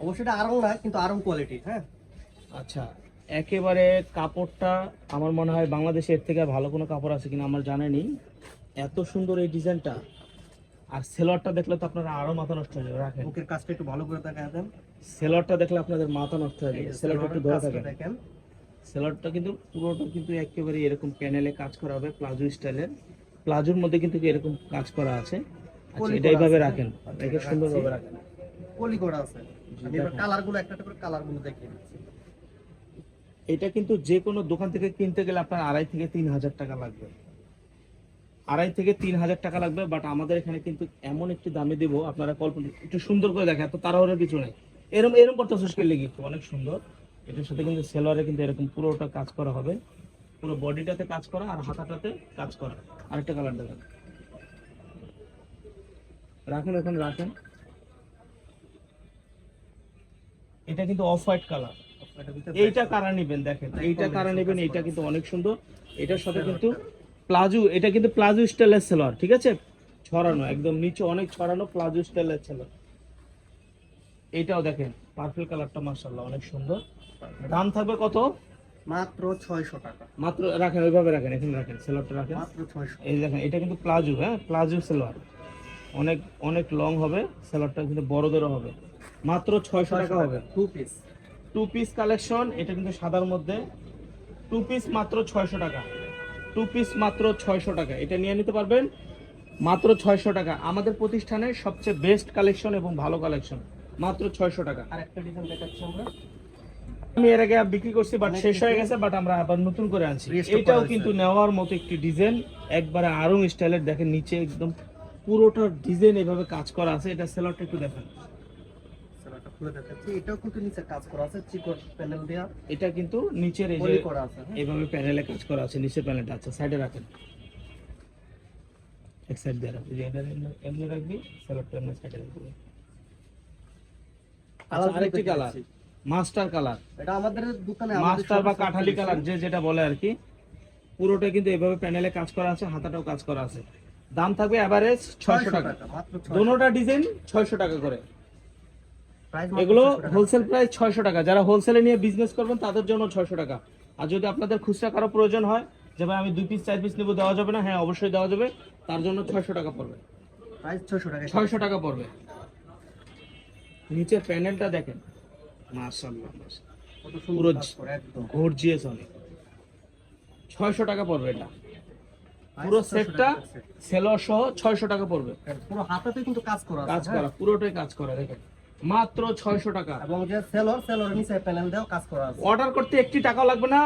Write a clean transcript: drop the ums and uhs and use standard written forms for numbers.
অবশ্যই এটা আরং না, কিন্তু আরং কোয়ালিটি। হ্যাঁ, আচ্ছা, একেবারে কাপড়টা আমার মনে হয় বাংলাদেশে এর থেকে আর ভালো কোনো কাপড় আছে কিনা আমার জানা নেই। এত সুন্দর এই ডিজাইনটা, আর সেলোয়ারটা দেখলে তো আপনারা আরো মাথা নষ্ট হয়ে যাবে। রাখেন, বুকের কাজটা একটু ভালো করে দেখা দেন। সেলোয়ারটা দেখলে আপনাদের মাথা নষ্ট হয়ে যাবে। সেলোয়ারটা একটু ধরে থাকেন। দেখেন, সেলোয়ারটা কিন্তু পুরোটা কিন্তু একেবারে এরকম প্যানেলে কাজ করা হবে, প্লাজো স্টাইলের। প্লাজোর মধ্যে কিন্তু এরকম কাজ করা আছে। আচ্ছা, এটা এইভাবে রাখেন, রেখে সুন্দরভাবে রাখেন। পলি করা আছে। আমি এবার কালারগুলো একটা একটা করে কালারগুলো দেখিয়ে দিচ্ছি। এটা কিন্তু যে কোনো দোকান থেকে কিনতে গেলে আপনার 2.5 থেকে 3,000 টাকা লাগবে। 2.5 থেকে 3,000 টাকা লাগবে, বাট আমাদের এখানে কিন্তু এমন একটি দামে দিব, আপনারা কল্পনা একটু সুন্দর করে দেখেন, এত তাড়াহুড়োর কিছু নেই। এরকম এরকম করতে সুস্কেল লেগে অনেক সুন্দর। এটার সাথে কিন্তু সেলোয়ারে কিন্তু এরকম পুরোটা কাজ করা হবে, পুরো বডিটাতে কাজ করা আর হাতাটাতে কাজ করা। আরেকটা কালার দেখেন, রাখেন এখন রাখেন। এটা কিন্তু অফ হোয়াইট কালার। এইটা কারা নেবেন দেখেন, এইটা কারা নেবেন, এইটা কিন্তু অনেক সুন্দর। এটার সাথে কিন্তু প্লাজো, এটা কিন্তু প্লাজো স্টাইলের সেলোয়ার, ঠিক আছে, ছড়ানো একদম নিচে অনেক ছড়ানো প্লাজো স্টাইলের সেলোয়ার। এইটাও দেখেন পার্পল কালারটা মাশাআল্লাহ অনেক সুন্দর। দাম থাকবে কত? মাত্র 600 টাকা। মাত্র, রাখেন ওইভাবে রাখেন, এখানে রাখেন, সেলোয়ারটা রাখেন। মাত্র 600। এই দেখেন, এটা কিন্তু প্লাজো, হ্যাঁ প্লাজো সেলোয়ার, অনেক অনেক লং হবে সেলোয়ারটা, কিন্তু বড়দেরও হবে। মাত্র 600 টাকা হবে। টু পিস কালেকশন, এটা কিন্তু সাদার মধ্যে। টু পিস মাত্র 600 টাকা। টু পিস মাত্র 600 টাকা, এটা নিয়ে নিতে পারবেন মাত্র 600 টাকা। আমাদের প্রতিষ্ঠানের সবচেয়ে বেস্ট কালেকশন এবং ভালো কালেকশন, মাত্র 600 টাকা। আর একটা ডিজাইন দেখাচ্ছি আমরা। আমি এর আগে বিক্রি করছি, বাট শেষ হয়ে গেছে, বাট আমরা আবার নতুন করে আনছি। এটাও কিন্তু নেওয়ার মতো একটি ডিজাইন, একবারে আরং স্টাইলের। দেখেন নিচে একদম পুরোটা ডিজাইন এভাবে কাজ করা আছে। এটা সেলোয়ারটা একটু দেখেন, সেলোয়ারটা খুলে দেখাচ্ছি। এটাও কিন্তু নিচে কাজ করা আছে, চিকন প্যানেল দেয়া, এটা কিন্তু নিচের এই যে পলি করা আছে। এইভাবে প্যানেলে কাজ করা আছে, নিচের প্যানেলটা আছে। সাইডে রাখেন, এক সাইড দিয়ে রাখবি, এটা এমনি রাখবি, সেলোয়ারটা এমনি সাইডে রাখবি। আচ্ছা, আরেকটি কালার মাস্টার কালার, এটা আমাদের দোকানে মাস্টার বা কাঠালি কালার, যে যেটা বলে আর কি। পুরোটা কিন্তু এভাবে প্যানেলে কাজ করা আছে, হাতাটাও কাজ করা আছে। দাম থাকবে এভারেজ 600 টাকা। মাত্র 600। দোনোটা ডিজাইন 600 টাকা করে। প্রাইস এগুলো হোলসেল প্রাইস 600 টাকা। যারা হোলসেলে নিয়ে বিজনেস করবেন তাদের জন্য 600 টাকা। আর যদি আপনাদের খুচরা কারো প্রয়োজন হয় যে ভাই আমি 2 পিস 4 পিস নেব, দেওয়া যাবে না? হ্যাঁ অবশ্যই দেওয়া যাবে, তার জন্য 600 টাকা পড়বে। প্রাইস 600 টাকা। 600 টাকা পড়বে। নিচের প্যানেলটা দেখেন মাশাআল্লাহ, কত পুরো সুন্দর কাজ করে একদম। গর্জিয়াস অনেক। 600 টাকা পড়বে এটা, পুরো সেটটা সেলোয়ার সহ 600 টাকা পড়বে। পুরো হাতাতে কিন্তু কাজ করা আছে, কাজ করা, পুরোটাই কাজ করা, দেখেন মাত্র 600 টাকা। এবং যে সেলোয়ার নিচে প্যানেল দেওয়া কাজ করা আছে। অর্ডার করতে একটি টাকা লাগবে না।